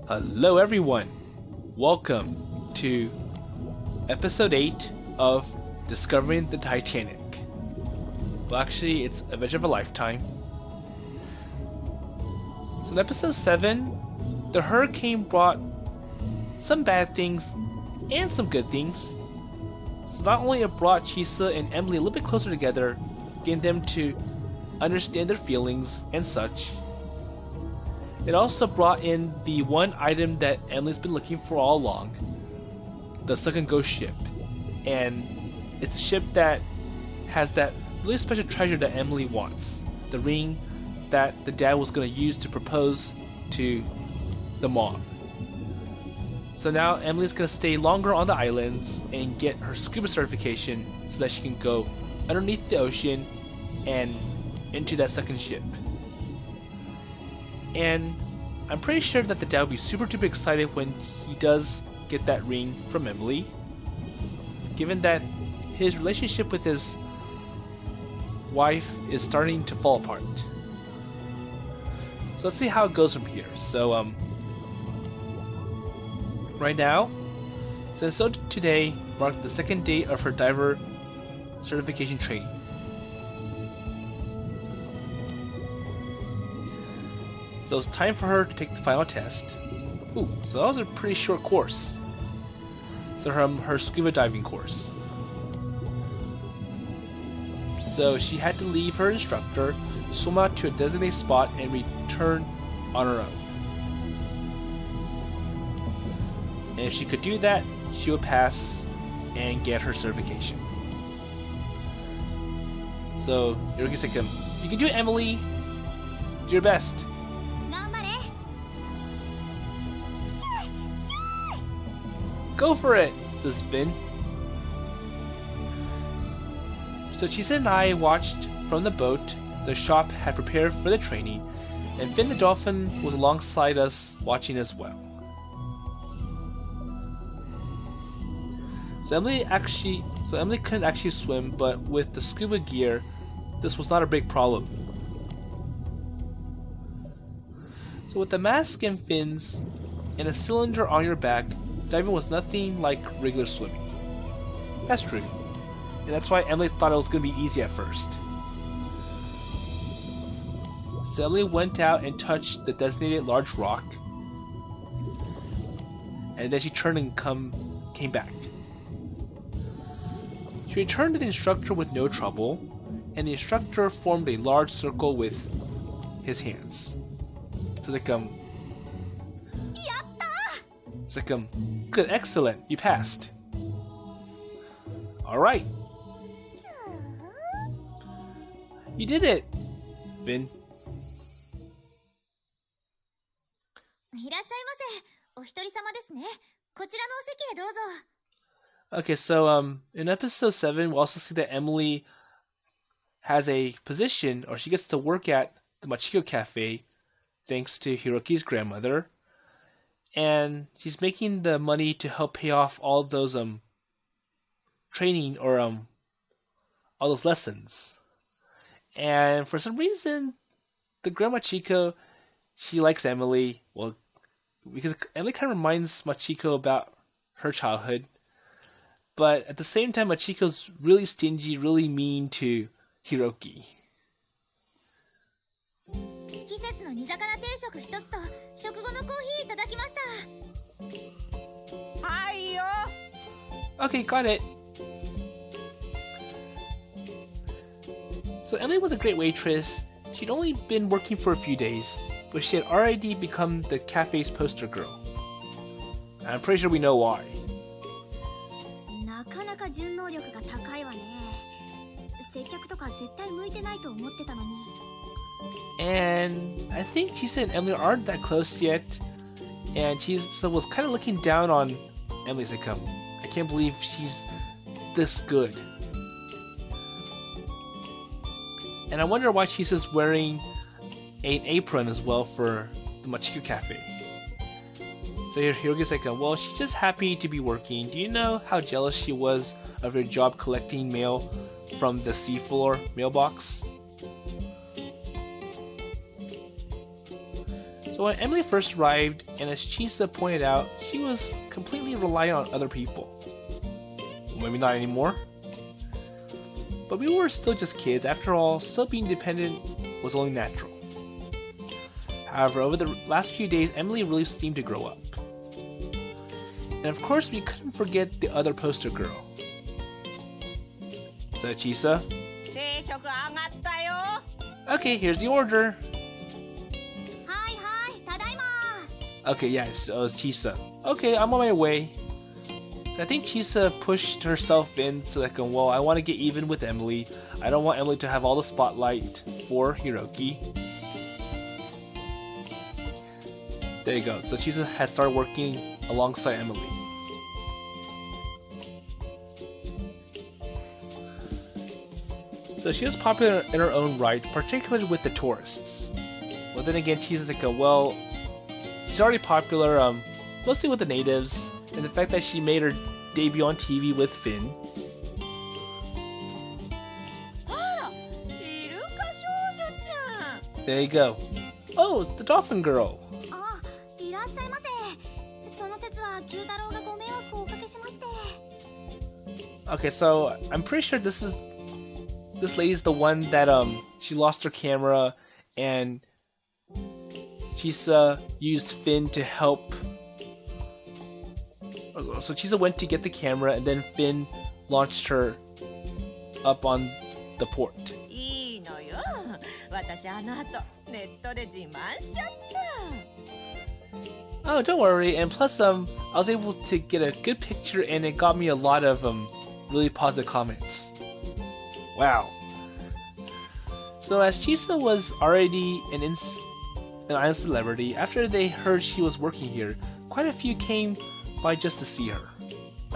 Hello everyone! Welcome to episode 8 of Discovering the Titanic. Well, actually, it's Adventure of a Lifetime. So in episode 7, the hurricane brought some bad things and some good things. So not only it brought Chisa and Emily a little bit closer together, getting them to understand their feelings and such, it also brought in the one item that Emily's been looking for all along, the sunken ghost ship. And it's a ship that has that really special treasure that Emily wants, the ring that the dad was going to use to propose to the mom. So now Emily's going to stay longer on the islands and get her scuba certification so that she can go underneath the ocean and into that second ship. And I'm pretty sure that the dad will be super duper excited when he does get that ring from Emily, given that his relationship with his wife is starting to fall apart. So let's see how it goes from here. So right now, since today marked the second day of her diver certification training. So it's time for her to take the final test. Ooh, so that was a pretty short course. So her scuba diving course. So she had to leave her instructor, swim out to a designated spot, and return on her own. And if she could do that, she would pass and get her certification. So Hiroki's like, you can do it, Emily. Do your best. Go for it, says Finn. So Chisa and I watched from the boat the shop had prepared for the training, and Finn the dolphin was alongside us watching as well. So Emily couldn't actually swim, but with the scuba gear, this was not a big problem. So with the mask and fins and a cylinder on your back, diving was nothing like regular swimming. That's true. And that's why Emily thought it was going to be easy at first. So Emily went out and touched the designated large rock. And then she turned and came back. She returned to the instructor with no trouble, and the instructor formed a large circle with his hands. So like, it's like, good, excellent, you passed. Alright. You did it, Vin. Okay, so in episode 7, we'll also see that Emily has a position, or she gets to work at the Machiko Cafe, thanks to Hiroki's grandmother. And she's making the money to help pay off all those training or all those lessons. And for some reason, the Grandma Machiko, she likes Emily. Well, because Emily kind of reminds Machiko about her childhood. But at the same time, Machiko's really stingy, really mean to Hiroki. Okay, got it. So Emily was a great waitress. She'd only been working for a few days, but she had already become the cafe's poster girl. I'm pretty sure we know why. And I think Chisa and Emily aren't that close yet, and Chisa was kind of looking down on Emily's like, I can't believe she's this good. And I wonder why Chisa's wearing an apron as well for the Machiko Cafe. So Hiroki's like, well, she's just happy to be working. Do you know how jealous she was of her job collecting mail from the seafloor mailbox? So when Emily first arrived, and as Chisa pointed out, she was completely reliant on other people. Maybe not anymore. But we were still just kids. After all, so being dependent was only natural. However, over the last few days, Emily really seemed to grow up. And of course, we couldn't forget the other poster girl. So, Chisa? Okay, here's the order. Okay, yeah, so it's Chisa. Okay, I'm on my way. So I think Chisa pushed herself in so like, well, I want to get even with Emily. I don't want Emily to have all the spotlight for Hiroki. There you go. So Chisa has started working alongside Emily. So she was popular in her own right, particularly with the tourists. Well, then again, Chisa's like, well, she's already popular, mostly with the natives, and the fact that she made her debut on TV with Finn. There you go. Oh, it's the dolphin girl. Okay, so I'm pretty sure this lady's the one that she lost her camera and Chisa used Finn to help. So Chisa went to get the camera and then Finn launched her up on the port. Oh, don't worry. And plus, I was able to get a good picture and it got me a lot of really positive comments. Wow. So as Chisa was already an island celebrity, after they heard she was working here, quite a few came by just to see her.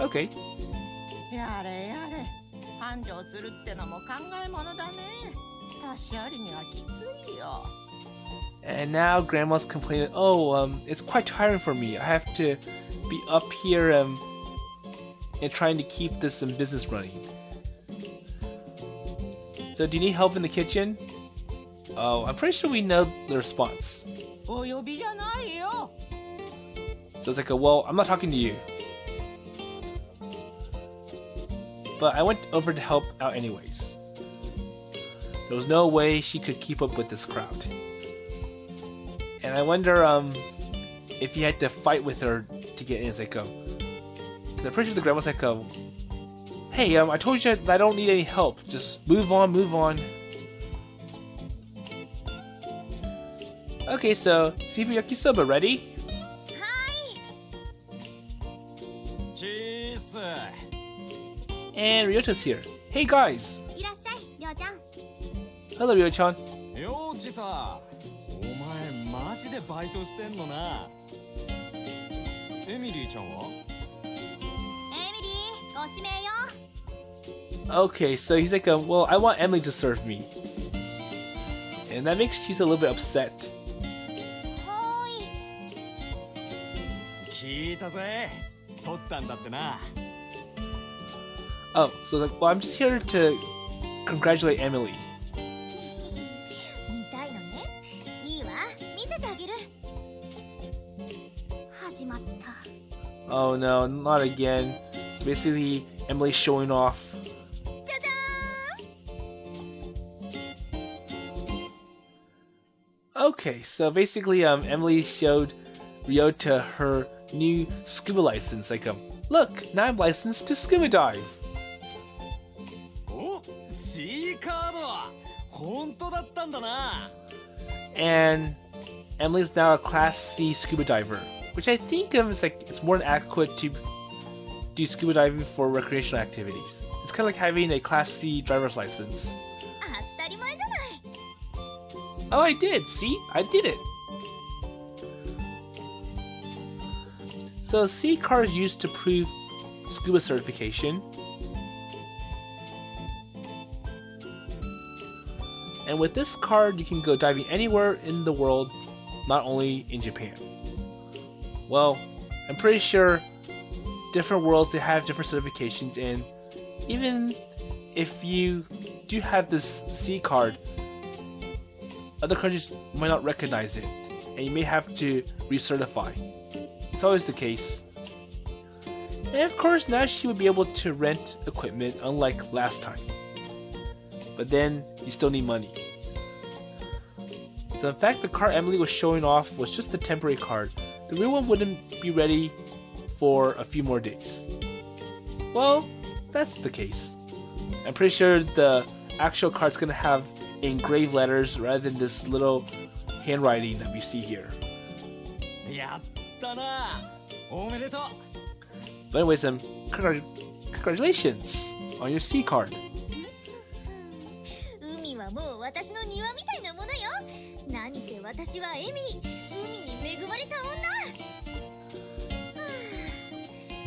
Okay. And now Grandma's complaining, oh, it's quite tiring for me. I have to be up here and trying to keep this business running. So do you need help in the kitchen? Oh, I'm pretty sure we know the response. So it's like, well, I'm not talking to you. But I went over to help out anyways. There was no way she could keep up with this crowd. And I wonder if you had to fight with her to get in. It's like, I'm pretty sure the grandma's like, hey, I told you that I don't need any help. Just move on, move on. Okay, so seafood yakisoba ready? Hi. Chisa. And Ryota's here. Hey guys. Hello, Ryo-chan. Yo, Chisa. お前マジでバイトしてんのな。エミリーちゃんは？ Okay, so he's like, well, I want Emily to serve me. And that makes Chisa a little bit upset. 聞いたぜ。取ったんだってな。 Oh, so like, well, I'm just here to congratulate Emily. Oh no, not again. So basically, Emily's showing off. Okay, so basically, Emily showed Ryota her new scuba license. Like, look, now I'm licensed to scuba dive. Oh, C card. 本当だったんだな. And Emily's now a Class C scuba diver, which I think is like it's more than adequate to do scuba diving for recreational activities. It's kind of like having a Class C driver's license. Oh, I did! See? I did it! So C card is used to prove scuba certification. And with this card, you can go diving anywhere in the world, not only in Japan. Well, I'm pretty sure different worlds, they have different certifications, and even if you do have this C card, other countries might not recognize it. and you may have to recertify. It's always the case. And of course, now she would be able to rent equipment unlike last time. But then, you still need money. So in fact, the card Emily was showing off was just the temporary card. The real one wouldn't be ready for a few more days. Well, that's the case. I'm pretty sure the actual card's gonna have engraved letters rather than this little handwriting that we see here. But anyways, congratulations on your C card. 海はもう私の庭みたいなものよ。何せ私はエミリ、海に恵まれた女。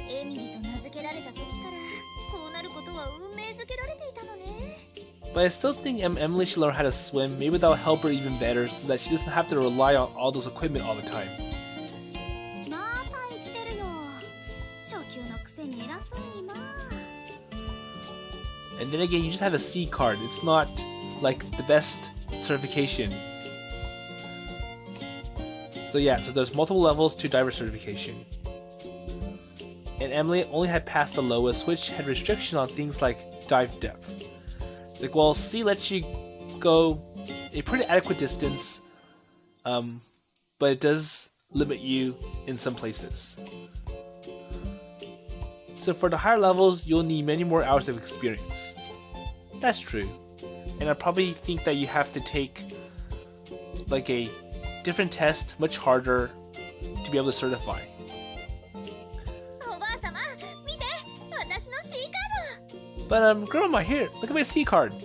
エミリと名付けられた時からこうなることは運命づけられていたのね。But I still think Emily should learn how to swim. Maybe that'll help her even better so that she doesn't have to rely on all those equipment all the time. また生きてるよ。初級のくせに偉そうにまあ。And then again, you just have a C card. It's not like the best certification. So yeah, so there's multiple levels to diver certification. And Emily only had passed the lowest, which had restrictions on things like dive depth. It's like, well, C lets you go a pretty adequate distance, but it does limit you in some places. So for the higher levels, you'll need many more hours of experience. That's true. And I probably think that you have to take like a different test, much harder, to be able to certify. But Grandma, here, look at my C card. よ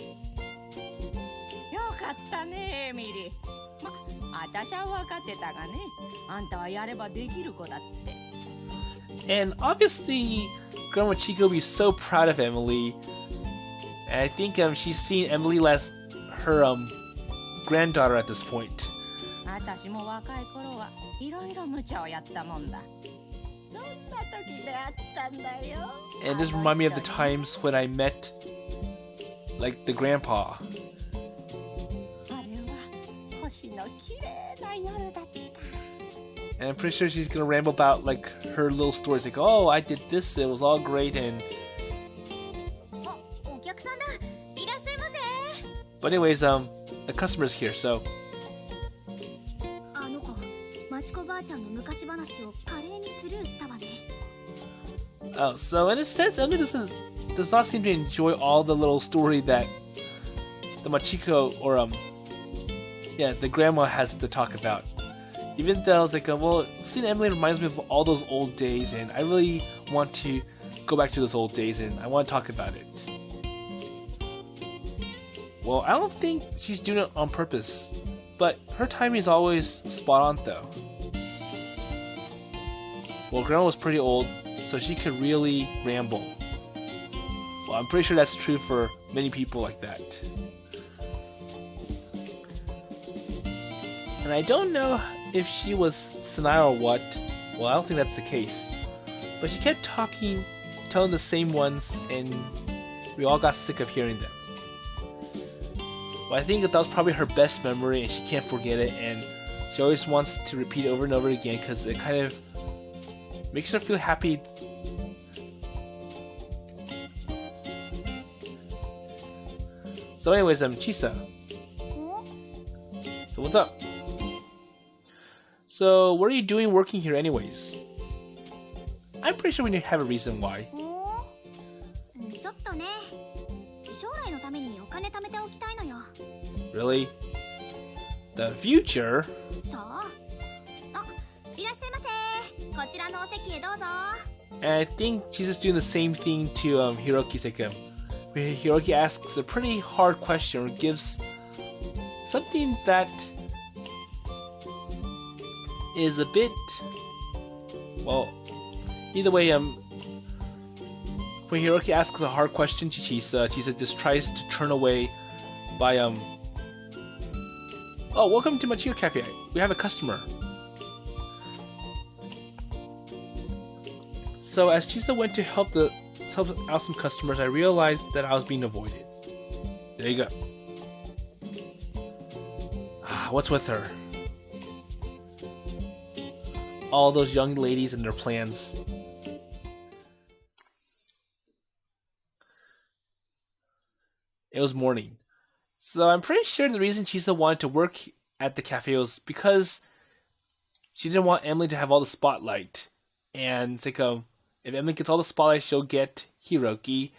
かったね、エミリー。ま、私は分かってたがね。あんたはやればできる子だって。And obviously, Grandma Chico will be so proud of Emily. And I think she's seen Emily as her granddaughter at this point. 私も若い頃はいろいろ無茶をやったもんだ。そんな時であったんだよ。And just remind me of the times when I met, like, the grandpa. あれは星の綺麗な夜だった。 And I'm pretty sure she's gonna ramble about, like, her little stories. Like, oh, I did this, it was all great, and... But anyways, the customer's here, so... Oh, so in a sense, Emily does not seem to enjoy all the little story that the Machiko, or yeah, the grandma has to talk about. Even though I was like, well, seeing Emily reminds me of all those old days, and I really want to go back to those old days, and I want to talk about it. Well, I don't think she's doing it on purpose, but her timing is always spot on though. Well, Grandma was pretty old, so she could really ramble. Well, I'm pretty sure that's true for many people like that. And I don't know if she was senile or what. Well, I don't think that's the case. But she kept talking, telling the same ones, and we all got sick of hearing them. Well, I think that was probably her best memory, and she can't forget it, and she always wants to repeat it over and over again because it kind of makes her feel happy. So anyways, Chisa. So what's up? So what are you doing working here anyways? I'm pretty sure we have a reason why. Really? The future? And I think she's just doing the same thing to Hiroki's like where Hiroki asks a pretty hard question or gives something that is a bit, well, either way, when Hiroki asks a hard question to Chisa, Chisa just tries to turn away by oh, welcome to Machiko Cafe. We have a customer. So as Chisa went to help out some customers, I realized that I was being avoided. There you go. What's with her? all those young ladies and their plans. It was morning. So I'm pretty sure the reason Chisa wanted to work at the cafe was because she didn't want Emily to have all the spotlight. And it's like, if Emily gets all the spotlight, she'll get Hiroki.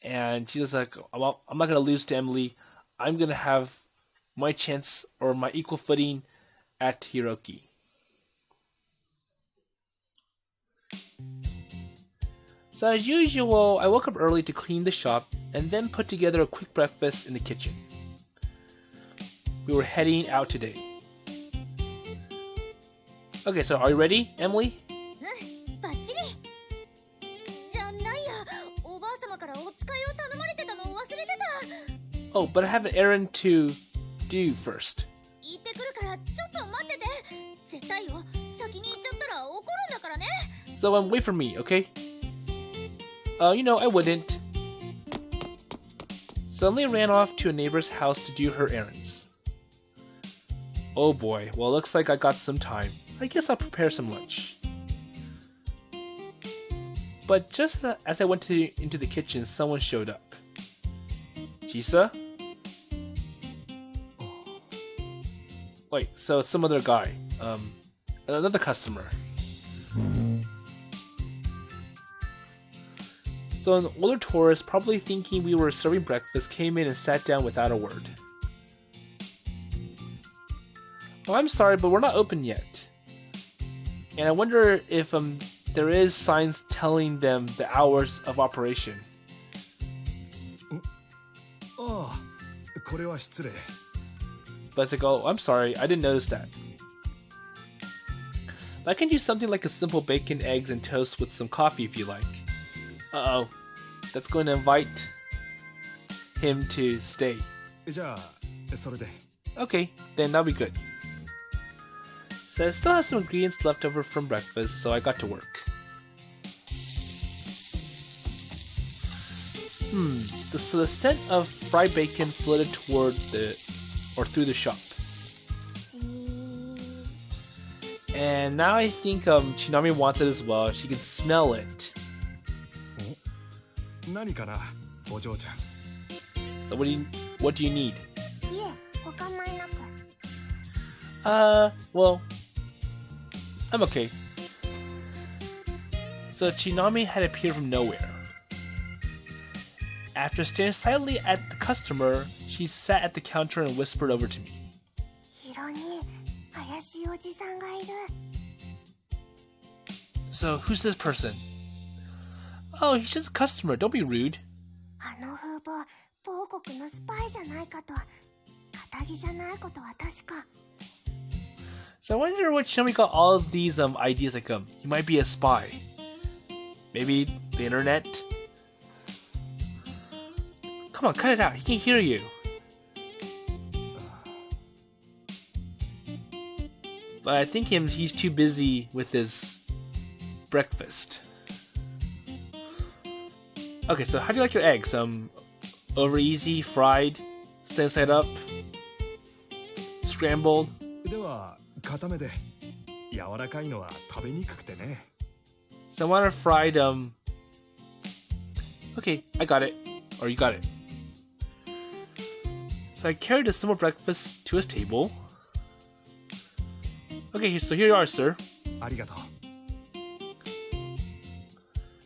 And she's like, well, I'm not going to lose to Emily. I'm going to have my chance or my equal footing at Hiroki. So as usual, I woke up early to clean the shop and then put together a quick breakfast in the kitchen. We were heading out today. Okay, so are you ready, Emily? Oh, but I have an errand to do first. So wait for me, okay? I wouldn't. Suddenly ran off to a neighbor's house to do her errands. Oh boy, well looks like I got some time. I guess I'll prepare some lunch. But just as I went into the kitchen, someone showed up. Chisa? Wait, so it's some other guy. Another customer. So an older tourist, probably thinking we were serving breakfast, came in and sat down without a word. Oh, I'm sorry, but we're not open yet. And I wonder if there is signs telling them the hours of operation. Oh, これは失礼. But it's like, oh, I'm sorry, I didn't notice that. But I can do something like a simple bacon, eggs, and toast with some coffee if you like. Uh-oh. That's going to invite him to stay. じゃあ、それで. Okay, then that'll be good. So I still have some ingredients left over from breakfast, so I got to work. So the scent of fried bacon floated through the shop. And now I think Chinami wants it as well. She can smell it. 何かな、お嬢ちゃん. So what do you need? Well, I'm okay. So Chinami had appeared from nowhere. After staring silently at the customer, she sat at the counter and whispered over to me. So who's this person? Oh, he's just a customer. Don't be rude. So I wonder what Chinami got all of these ideas like he might be a spy. Maybe the internet? Come on, cut it out. He can hear you. But I think he's too busy with his breakfast. Okay, so how do you like your eggs? Over easy, fried, stand side up, scrambled? では、固めで。柔らかいのは食べにくくてね。 So I want a fried, Okay, I got it. Or you got it. So I carried a simple breakfast to his table. Okay, so here you are, sir. ありがとう.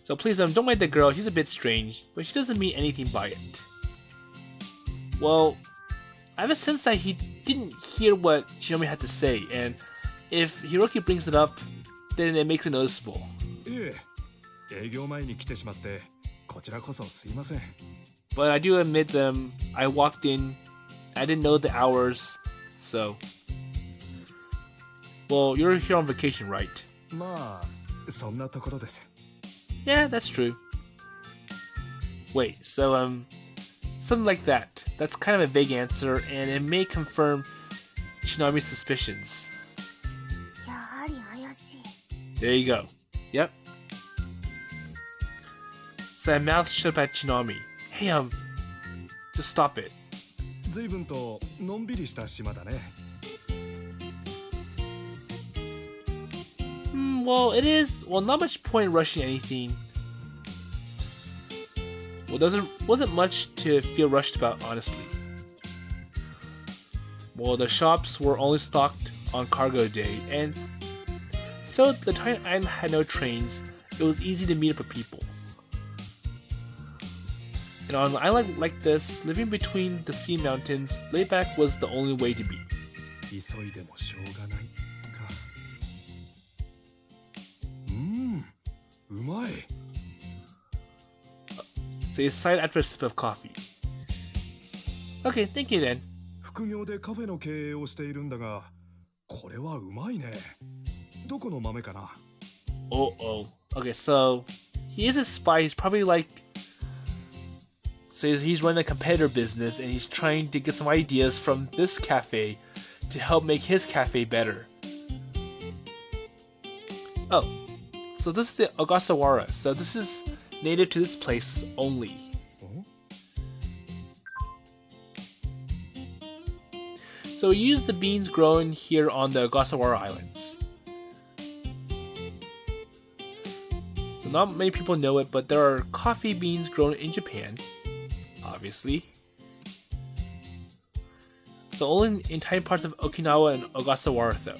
So please, don't mind the girl. She's a bit strange, but she doesn't mean anything by it. Well, I have a sense that he didn't hear what Chinami had to say, and if Hiroki brings it up, then it makes it noticeable. いえ、営業前に来てしまって、こちらこそすいません. But I do admit I walked in, I didn't know the hours, so... Well, you're here on vacation, right? まあ、そんなところです. Yeah, that's true. Wait, so, something like that. That's kind of a vague answer, and it may confirm Chinami's suspicions. There you go. Yep. So I mouthed shut at Chinami. Hey, just stop it. 随分とのんびりした島だね. Well, it is. Well, not much point rushing anything. Well, there wasn't much to feel rushed about, honestly. Well, the shops were only stocked on cargo day, and though the tiny island had no trains, it was easy to meet up with people. And on an island like this, living between the sea and mountains, laid back was the only way to be. 急いでもしょうがないか。うまい。So he sighed after a sip of coffee. Okay, thank you then. 副業でカフェの経営をしているんだが、これはうまいね。どこの豆かな？ Oh. Okay, so he is a spy. He's probably like, says he's running a competitor business and he's trying to get some ideas from this cafe to help make his cafe better. Oh, so this is the Ogasawara. So this is native to this place only. So we use the beans grown here on the Ogasawara Islands. So not many people know it, but there are coffee beans grown in Japan, obviously. So only in tiny parts of Okinawa and Ogasawara though.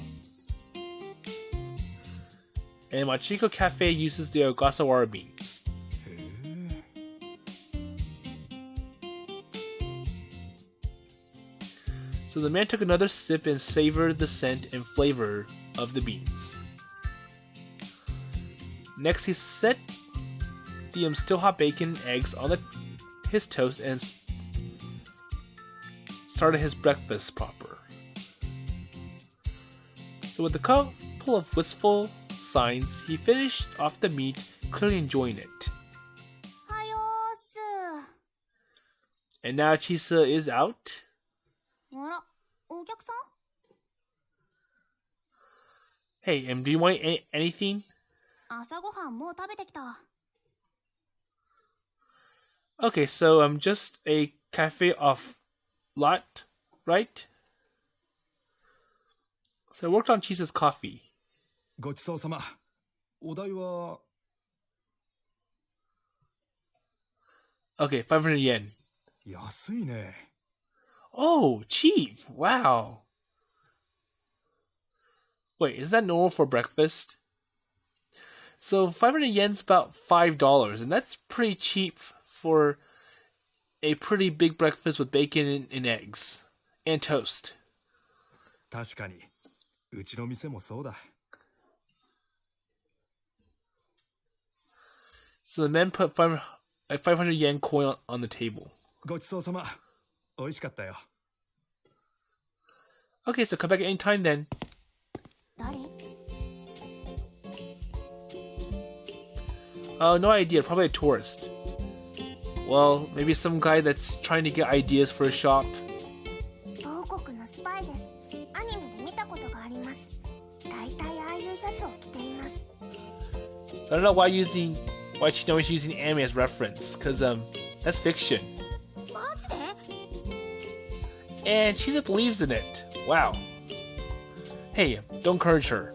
And Machiko Cafe uses the Ogasawara beans. So the man took another sip and savored the scent and flavor of the beans. Next, he set the still hot bacon and eggs on his toast and started his breakfast proper. So with a couple of wistful signs, he finished off the meat, clearly enjoying it. And now Chisa is out. あら、お客さん？ Hey, do you want anything? 朝ごはんもう食べてきた。Okay, so just a cafe off lot, right? So I worked on Chisa's coffee. ごちそうさま。お代は Okay, 500 yen. 安いね。Oh, cheap! Wow. Wait, is that normal for breakfast? So 500 yen's about $5, and that's pretty cheap for a pretty big breakfast with bacon and eggs and toast. 確かに。うちの店もそうだ。So the men put a 500 yen coin on the table. ごちそうさま。美味しかったよ。Okay, so come back anytime then. 誰？ Oh, no idea. Probably a tourist. Well, maybe some guy that's trying to get ideas for a shop. 同国のスパイです。アニメで見たことがあります。大体ああいうシャツを着ています。 So I don't know why Chinami's using anime as reference, because that's fiction. マジで？ And she believes in it. Wow. Hey, don't encourage her.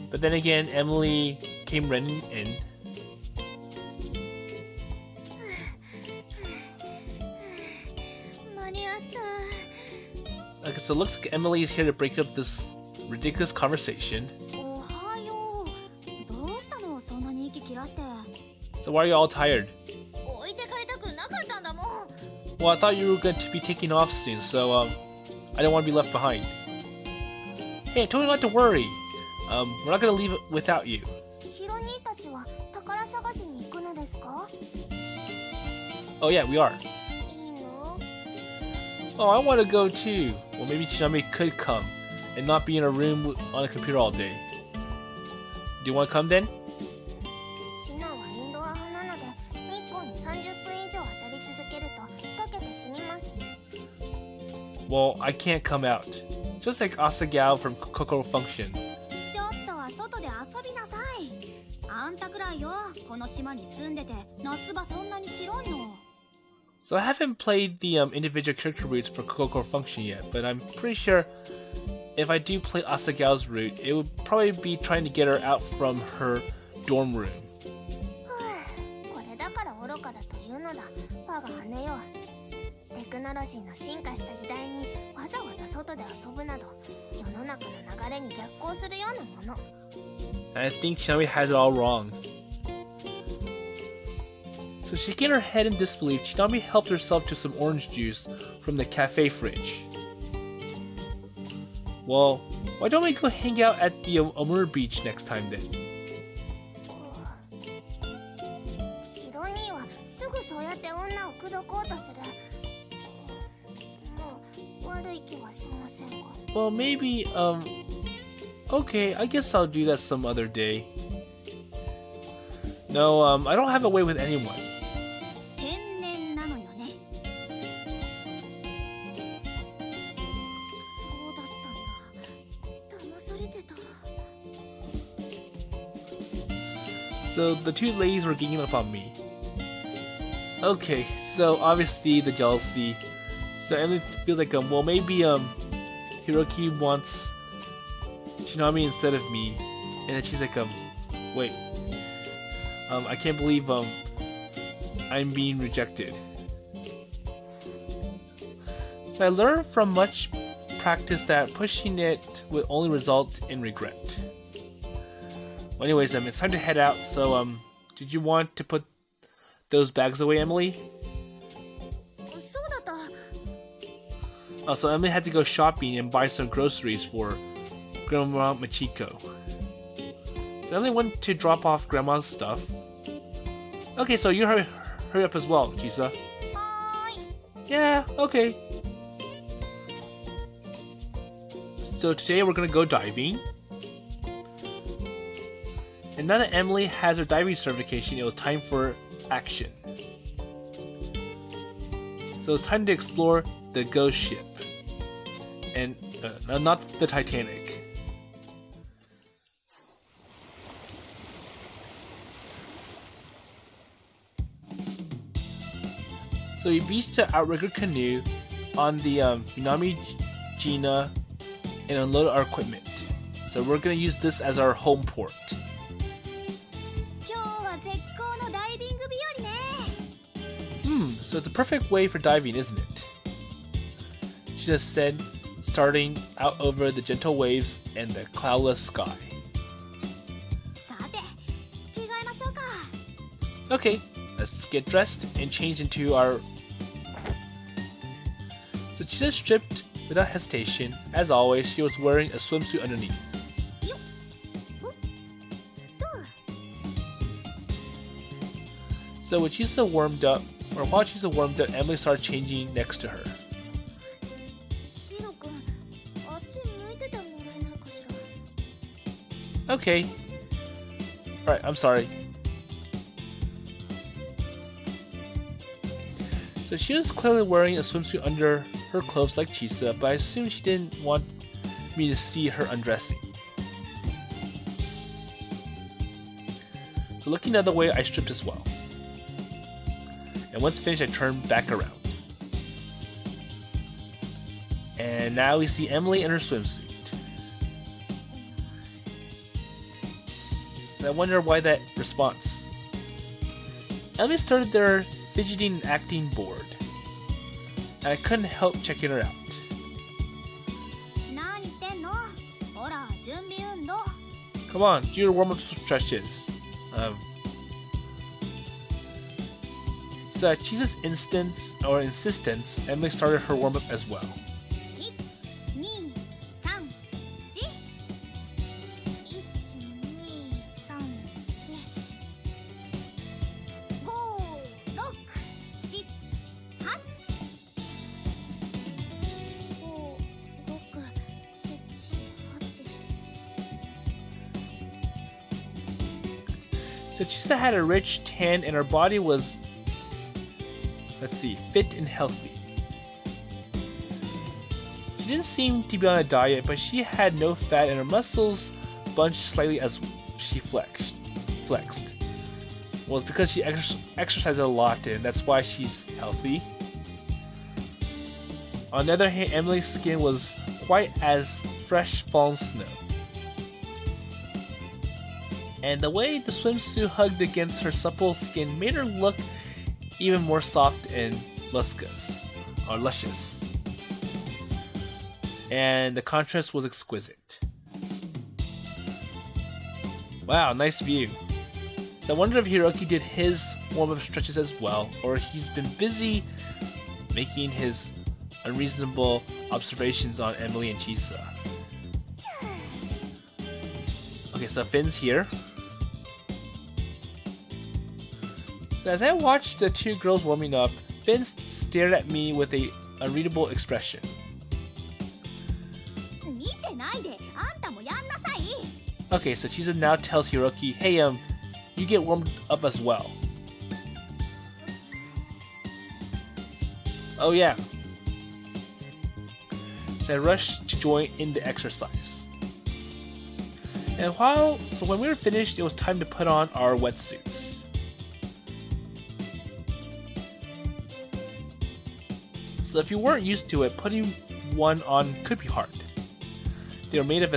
But then again, Emily came running in. 間に合った。 Okay, so it looks like Emily is here to break up this ridiculous conversation. おはよう。どうしたの？そんなに息切らして。 So why are you all tired? 置いてかれたくなかったんだもん。 Well, I thought you were going to be taking off soon, so I don't want to be left behind. Hey, I told you not to worry. We're not going to leave it without you. ヒロ兄たちは宝探しに行くのですか？ Oh yeah, we are. いいの？ Oh, I want to go too. Well, maybe Chinami could come and not be in a room on a computer all day. Do you want to come then? チナはインドア派なので日光に30分以上当たり続けると溶けて死にます。 Well, I can't come out. Just like Asagao from Kokoro Function. ちょっとは外で遊びなさい。あんたくらいよ、この島に住んでて夏場そんなに白いの。 So I haven't played the individual character routes for Kokoro Function yet, but I'm pretty sure if I do play Asagao's route, it would probably be trying to get her out from her dorm room. これだから愚かだというのだ。パが跳ねよう。テクノロジーの進化した時代にわざわざ外で遊ぶなど、世の中の流れに逆行するようなもの。I think Chinami has it all wrong. So shaking her head in disbelief, Chinami helped herself to some orange juice from the cafe fridge. Well, why don't we go hang out at the Amur beach next time then? ヒロ兄はすぐそうやって女を口説こうとする。もう悪い気はしませんが。Well, maybe, okay, I guess I'll do that some other day. No, I don't have a way with anyone. 天然なのよね。そうだったんだ。騙されてた。So the two ladies were ganging up on me. Okay, so obviously the jealousy. So Emily feels like, well, maybe, Hiroki wants Chinami instead of me. And then she's like, wait. I can't believe, I'm being rejected. So I learned from much practice that pushing it would only result in regret. Well, anyways, it's time to head out, so, did you want to put those bags away, Emily? そうだった。So Emily had to go shopping and buy some groceries for Grandma Machiko. So Emily went to drop off Grandma's stuff. Okay, so you hurry up as well, Chisa. はーい。 Yeah, okay. So today we're gonna go diving. And now that Emily has her diving certification, it was time for action. So it's time to explore the ghost ship. And not the Titanic. So we beached to outrigger canoe on the Minamijima and unload our equipment. So we're gonna use this as our home port. 今日は絶好のダイビング日和ね。 So it's a perfect way for diving, isn't it? She just said, starting out over the gentle waves and the cloudless sky. さて、着替えましょうか。 Okay, let's get dressed and change into our... So she just stripped without hesitation. As always, she was wearing a swimsuit underneath. よっ。ほっ。と。 So when Chisa warmed up, or while Chisa warmed up, Emily started changing next to her. ヒロ君、あっち向いててもらえないかしら。 Okay. Alright, I'm sorry. So she was clearly wearing a swimsuit under her clothes like Chisa, but I assumed she didn't want me to see her undressing. So looking the other way, I stripped as well. And once finished, I turned back around. And now we see Emily in her swimsuit. So I wonder why that response. Emily started there fidgeting and acting bored. And I couldn't help checking her out. 何してんの？ほら、準備運動。 Come on, do your warm-up stretches. So at Chisa's insistence, Emily started her warm-up as well. 1、2、3、4。1、2、3、4。5、6、7、8。5、6、7、8。 So Chisa had a rich tan and her body was, let's see, fit and healthy. She didn't seem to be on a diet, but she had no fat and her muscles bunched slightly as she flexed. Well, it's because she exercised a lot and that's why she's healthy. On the other hand, Emily's skin was quite as fresh fallen snow. And the way the swimsuit hugged against her supple skin made her look even more soft and luscious. And the contrast was exquisite. Wow, nice view. So I wonder if Hiroki did his warm-up stretches as well, or he's been busy making his unreasonable observations on Emily and Chisa. Okay, so Finn's here. As I watched the two girls warming up, Finn stared at me with a unreadable expression. Okay, so Chisa now tells Hiroki, hey, you get warmed up as well. Oh yeah. So I rushed to join in the exercise. And when we were finished, it was time to put on our wetsuits. So if you weren't used to it, putting one on could be hard. They were made of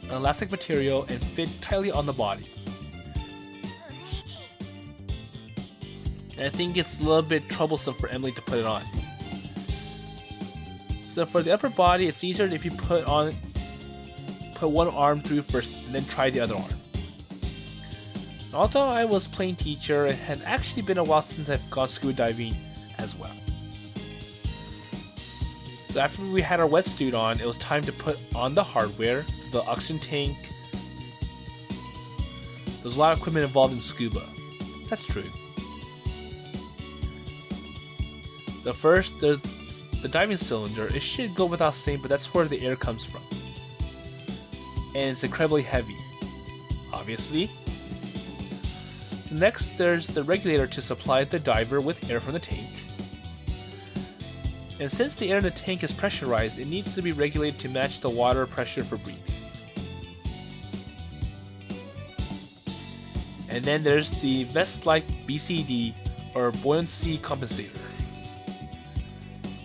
elastic material and fit tightly on the body. And I think it's a little bit troublesome for Emily to put it on. So for the upper body, it's easier if you put one arm through first and then try the other arm. And although I was playing teacher, it had actually been a while since I've gone scuba diving as well. So after we had our wetsuit on, it was time to put on the hardware, so the oxygen tank. There's a lot of equipment involved in scuba. That's true. So first, the diving cylinder. It should go without saying, but that's where the air comes from. And it's incredibly heavy, obviously. So next, there's the regulator to supply the diver with air from the tank. And since the air in the tank is pressurized, it needs to be regulated to match the water pressure for breathing. And then there's the vest-like BCD, or buoyancy compensator.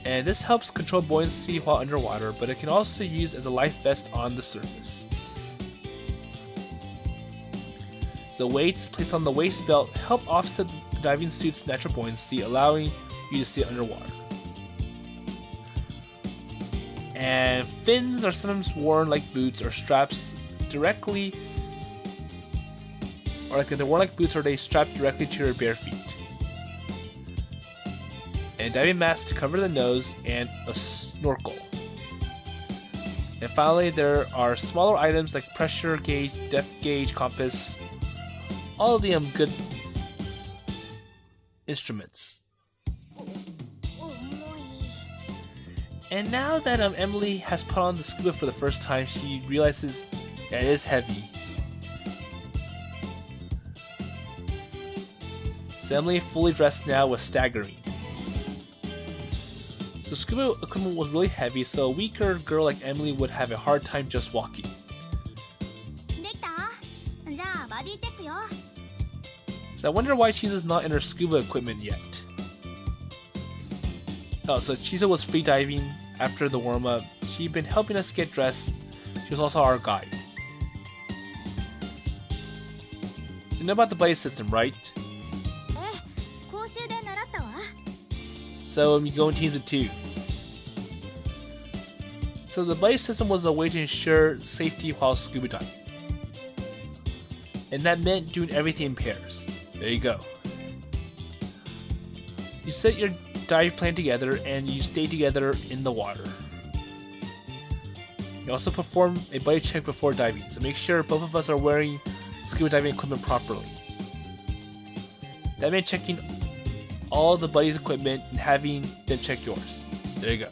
And this helps control buoyancy while underwater, but it can also be used as a life vest on the surface. So weights placed on the waist belt help offset the diving suit's natural buoyancy, allowing you to stay underwater. And fins are sometimes worn like boots or straps directly, or like they're worn like boots or they strap directly to your bare feet. And diving mask to cover the nose and a snorkel. And finally, there are smaller items like pressure gauge, depth gauge, compass, all of them good instruments. And now that Emily has put on the scuba for the first time, she realizes that it is heavy. So Emily, fully dressed now, was staggering. So scuba equipment was really heavy, so a weaker girl like Emily would have a hard time just walking. So I wonder why Chisa's not in her scuba equipment yet. Oh, so Chisa was free diving after the warm-up. She'd been helping us get dressed. She was also our guide. So you know about the buddy system, right? So you go in teams of 2. So the buddy system was a way to ensure safety while scuba diving. And that meant doing everything in pairs. There you go. You set your dive plan together and you stay together in the water. You also perform a buddy check before diving, so make sure both of us are wearing scuba diving equipment properly. That meant checking all the buddies' equipment and having them check yours. There you go.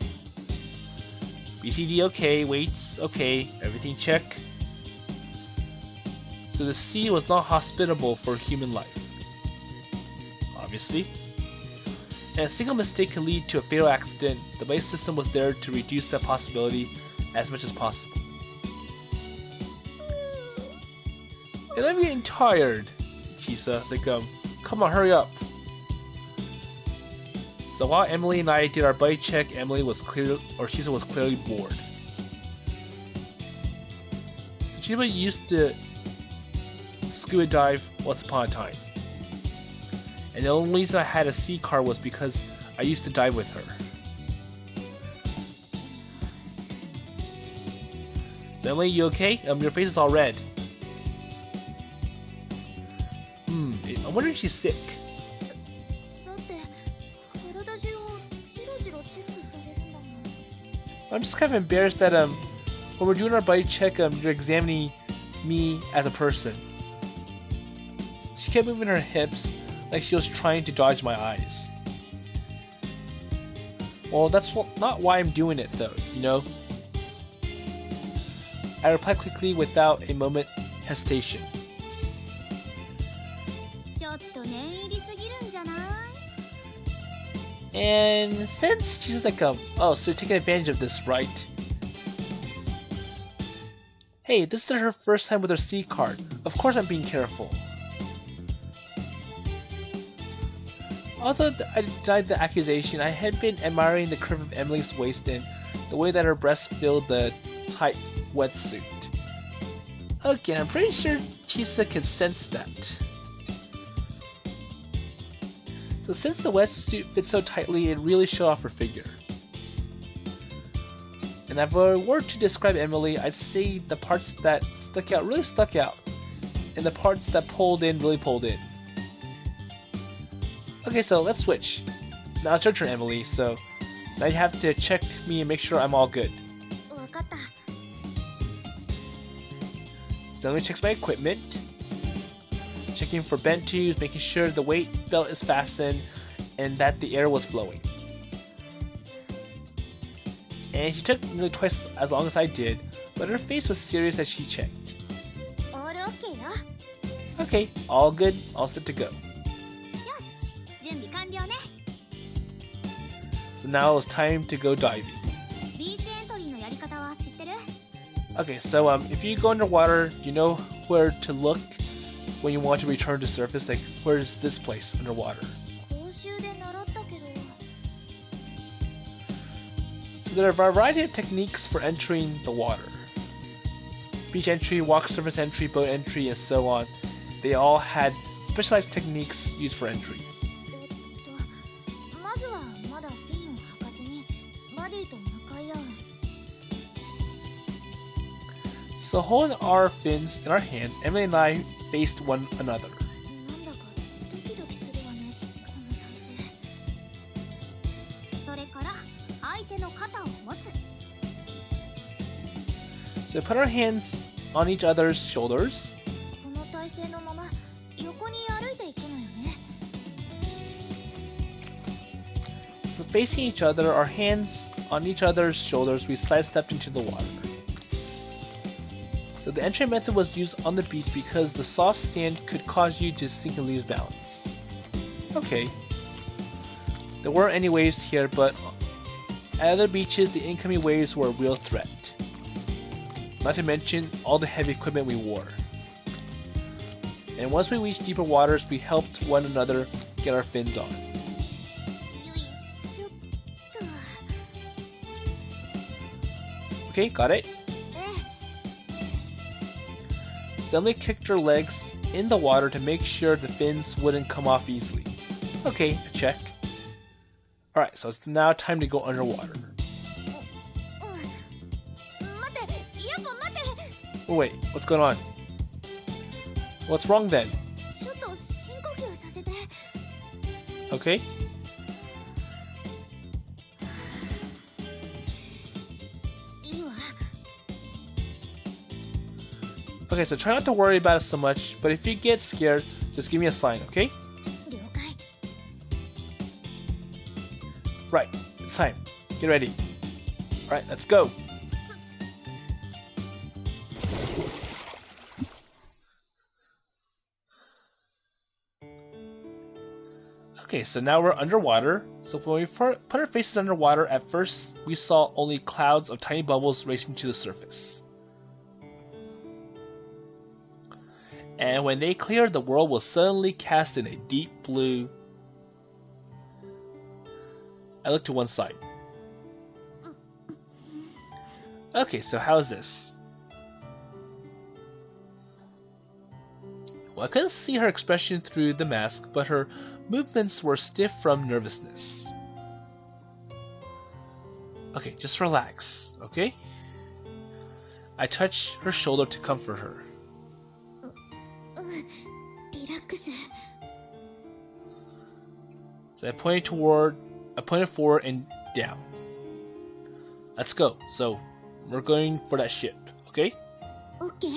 BCD okay, weights okay, everything check. So the sea was not hospitable for human life, obviously. And a single mistake can lead to a fatal accident. The buddy system was there to reduce that possibility as much as possible. And I'm getting tired, Chisa. It's like, come on, hurry up. So while Emily and I did our buddy check, Chisa was clearly bored. Minamijima used to scuba dive once upon a time. And the only reason I had a sea card was because I used to dive with her. So Emily, you okay? Your face is all red. I wonder if she's sick. だって体中をジロジロチェックされるんだもん。 I'm just kind of embarrassed that when we're doing our body check, you're examining me as a person. She kept moving her hips like she was trying to dodge my eyes. Well, that's not why I'm doing it though, you know? I replied quickly without a moment hesitation. ちょっと念入りすぎるんじゃない？ And since she's like, oh, so you're taking advantage of this, right? Hey, this is her first time with her C card. Of course I'm being careful. Although I denied the accusation, I had been admiring the curve of Emily's waist and the way that her breasts filled the tight wetsuit. Again, I'm pretty sure Chisa can sense that. So since the wetsuit fits so tightly, it really showed off her figure. And if I were to describe Emily, I'd say the parts that stuck out really stuck out, and the parts that pulled in really pulled in. Okay, so let's switch. Now it's your turn, Emily, so now you have to check me and make sure I'm all good. わかった。 So let me check my equipment. Checking for bent tubes, making sure the weight belt is fastened and that the air was flowing. And she took nearly twice as long as I did, but her face was serious as she checked. オールオッケーよ。 Okay, all good, all set to go. よし、準備完了ね。 So now it's time to go diving. ビーチエントリーのやり方は知ってる？ Okay, so if you go underwater, you know where to look when you want to return to surface? Like, where's this place underwater? 講習で習ったけど。 So there are a variety of techniques for entering the water. Beach entry, walk surface entry, boat entry, and so on. They all had specialized techniques used for entry. まずはまだフィンを履かずにバディと向かい合う。 So holding our fins in our hands, Emily and I faced one another. なんだかドキドキするわね、こんな体勢。それから相手の肩を持つ。 So we put our hands on each other's shoulders. この体勢のまま横に歩いていくのよね。 So facing each other, our hands on each other's shoulders, we sidestepped into the water. So the entry method was used on the beach because the soft sand could cause you to sink and lose balance. Okay. There weren't any waves here, but at other beaches, the incoming waves were a real threat. Not to mention all the heavy equipment we wore. And once we reached deeper waters, we helped one another get our fins on. よいしょっと。 Okay, got it? え Emily kicked her legs in the water to make sure the fins wouldn't come off easily. Okay, check. Alright, so it's now time to go underwater. 待って、やっぱ待って。 Oh, wait, what's going on? What's wrong then? ちょっと深呼吸させて。 Okay. Okay, so try not to worry about it so much, but if you get scared, just give me a sign, okay? 了解。 Right, it's time. Get ready. Alright, let's go. Okay, so now we're underwater. So when we put our faces underwater, at first we saw only clouds of tiny bubbles racing to the surface. And when they cleared, the world was suddenly cast in a deep blue. I looked to one side. Okay, so how's this? Well, I couldn't see her expression through the mask, but her movements were stiff from nervousness. Okay, just relax, okay? I touched her shoulder to comfort her. リラックス。 So I pointed forward and down. Let's go. So we're going for that ship, okay? オッケー。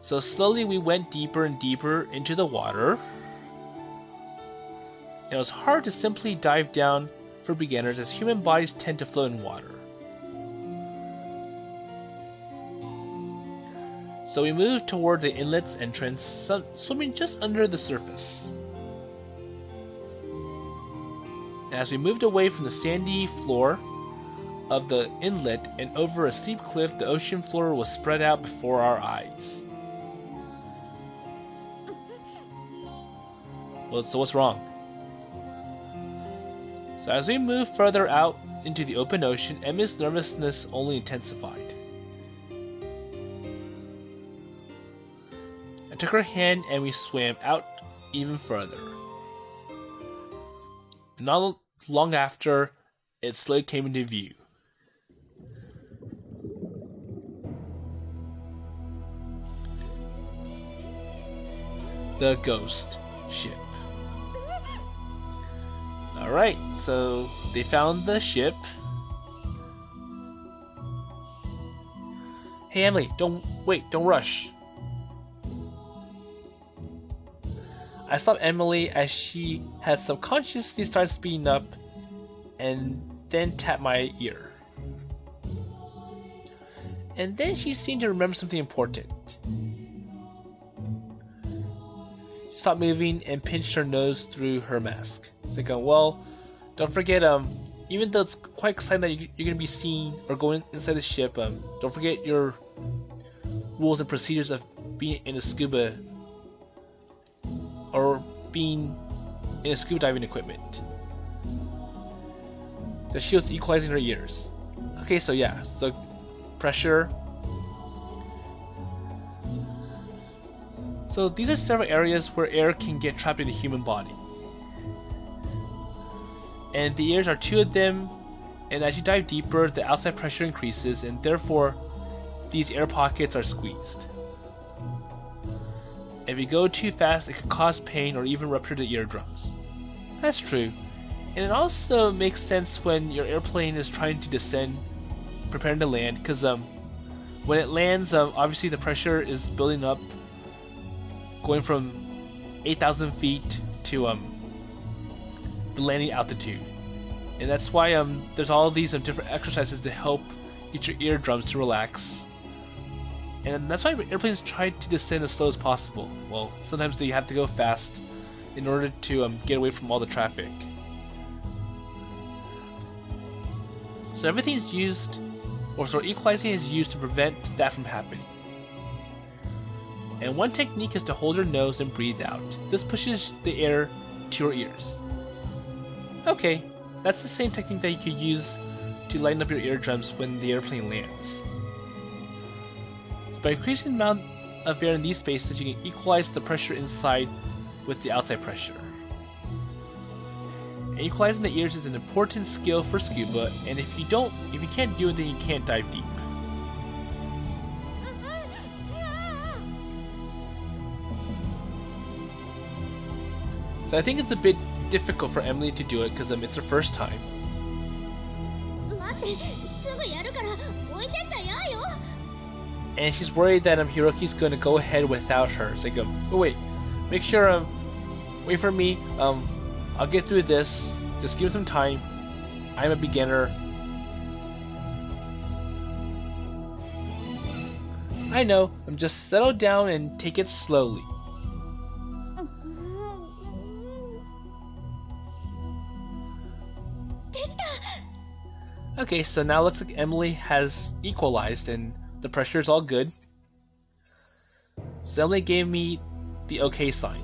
So slowly we went deeper and deeper into the water. It was hard to simply dive down for beginners as human bodies tend to float in water. So we moved toward the inlet's entrance, swimming just under the surface. And as we moved away from the sandy floor of the inlet and over a steep cliff, the ocean floor was spread out before our eyes. Well, so what's wrong? So as we moved further out into the open ocean, Emma's nervousness only intensified. I took her hand and we swam out even further. And not long after, it slowly came into view. The ghost ship. Alright, so they found the ship. Hey Emily, don't rush. I stopped Emily as she had subconsciously started speeding up and then tapped my ear. And then she seemed to remember something important. She stopped moving and pinched her nose through her mask. It's like, well, don't forget, even though it's quite exciting that you're going to be seen or going inside the ship, don't forget your rules and procedures of being in a scuba or being in a scuba diving equipment. So she was equalizing her ears. Okay, so yeah, so pressure. So these are several areas where air can get trapped in the human body. And the ears are two of them, and as you dive deeper, the outside pressure increases, and therefore, these air pockets are squeezed. If you go too fast, it could cause pain or even rupture the eardrums. That's true. And it also makes sense when your airplane is trying to descend, preparing to land, because when it lands, obviously the pressure is building up, going from 8,000 feet to the landing altitude. And that's why there's all these different exercises to help get your eardrums to relax. And that's why airplanes try to descend as slow as possible. Well, sometimes they have to go fast in order to get away from all the traffic. So everything is used, or so equalizing is used to prevent that from happening. And one technique is to hold your nose and breathe out. This pushes the air to your ears. Okay, that's the same technique that you could use to lighten up your eardrums when the airplane lands. So by increasing the amount of air in these spaces, you can equalize the pressure inside with the outside pressure. And equalizing the ears is an important skill for scuba, and if you can't do it, then you can't dive deep. So I think it's a bit difficult for Emily to do it because it's her first time. 待って、すぐやるから置いてっちゃやよ。 And she's worried that Hiroki's gonna go ahead without her. It's like, oh wait, make sure wait for me. I'll get through this. Just give me some time. I'm a beginner. I know. Just settle down and take it slowly. Okay, so now it looks like Emily has equalized and the pressure is all good. So Emily gave me the OK sign.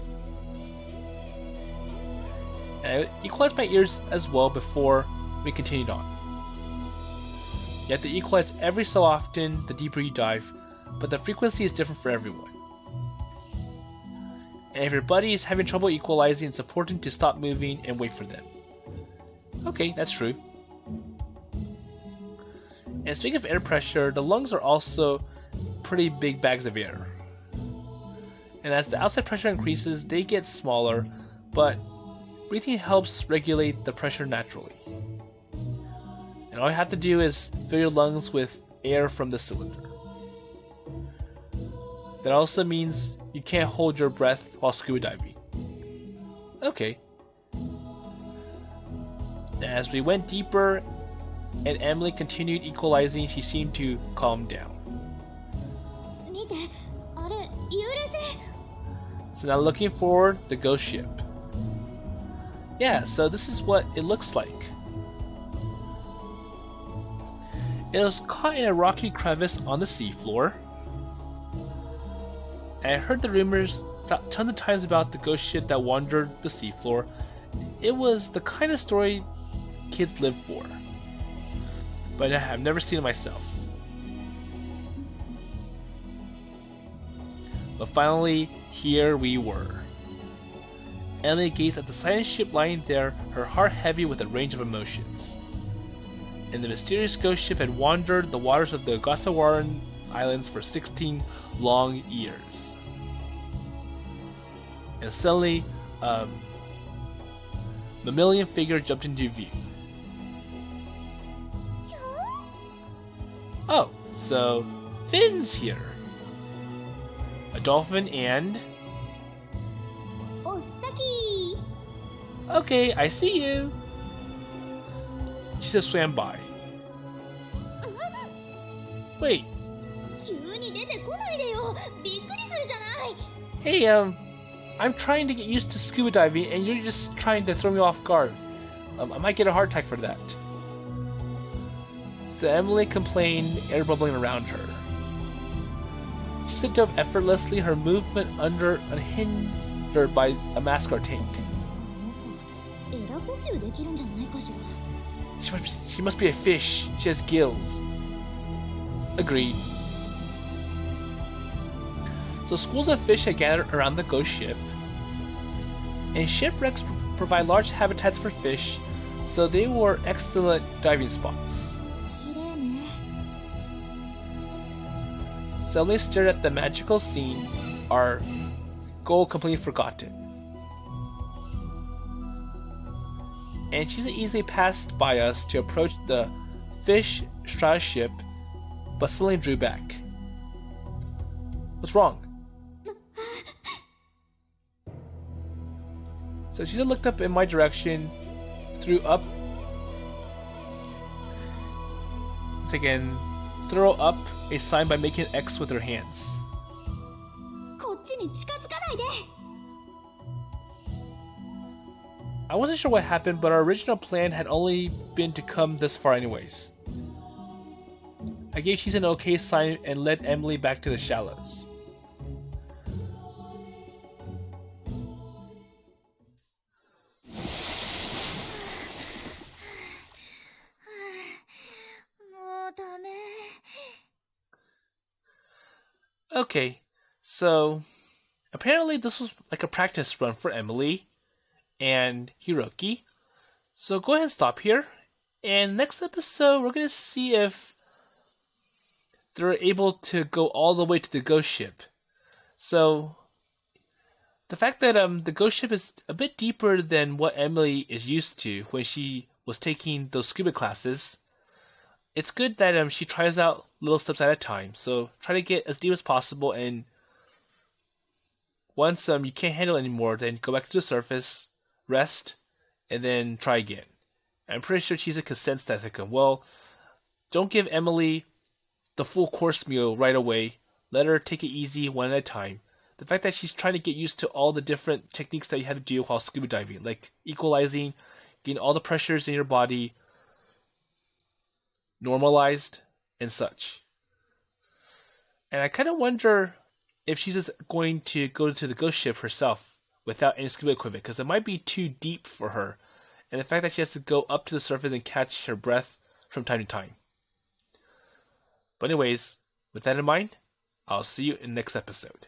And I equalized my ears as well before we continued on. You have to equalize every so often the deeper you dive, but the frequency is different for everyone. And if your buddy is having trouble equalizing, it's important to stop moving and wait for them. Okay, that's true. And speaking of air pressure, the lungs are also pretty big bags of air. And as the outside pressure increases, they get smaller, but breathing helps regulate the pressure naturally. And all you have to do is fill your lungs with air from the cylinder. That also means you can't hold your breath while scuba diving. Okay. As we went deeper and Emily continued equalizing, she seemed to calm down. So now looking forward, the ghost ship. Yeah, so this is what it looks like. It was caught in a rocky crevice on the seafloor. And I heard the rumors tons of times about the ghost ship that wandered the seafloor. It was the kind of story kids lived for. But I've never seen it myself. But finally, here we were. Emily gazed at the silent ship lying there, her heart heavy with a range of emotions. And the mysterious ghost ship had wandered the waters of the Ogasawara Islands for 16 long years. And suddenly, a mammalian figure jumped into view. Oh, so Finn's here. A dolphin and... Osaki! Okay, I see you. Chisa swam by. Wait. Hey, I'm trying to get used to scuba diving and you're just trying to throw me off guard. I might get a heart attack for that. So Emily complained, air bubbling around her. She dove effortlessly, her movement unhindered by a mascara tank. She must be a fish. She has gills. Agreed. So schools of fish had gathered around the ghost ship. And shipwrecks provide large habitats for fish, so they were excellent diving spots. Emily stared at the magical scene, our goal completely forgotten. And Chisa easily passed by us to approach the fish strata ship, but suddenly drew back. What's wrong? So Chisa looked up in my direction, threw up a sign by making an X with her hands. I wasn't sure what happened, but our original plan had only been to come this far anyways. I gave Chisa an okay sign and led Emily back to the shallows. Okay, so apparently this was like a practice run for Emily and Hiroki. So go ahead and stop here. And next episode, we're going to see if they're able to go all the way to the ghost ship. So the fact that the ghost ship is a bit deeper than what Emily is used to when she was taking those scuba classes. It's good that she tries out little steps at a time. So try to get as deep as possible, and once you can't handle it anymore, then go back to the surface, rest, and then try again. I'm pretty sure Chisa can sense that. Like, well, don't give Emily the full course meal right away. Let her take it easy one at a time. The fact that she's trying to get used to all the different techniques that you have to do while scuba diving, like equalizing, getting all the pressures in your body normalized and such. And I kind of wonder if she's just going to go to the ghost ship herself without any scuba equipment, because it might be too deep for her, and the fact that she has to go up to the surface and catch her breath from time to time. But anyways, with that in mind, I'll see you in the next episode.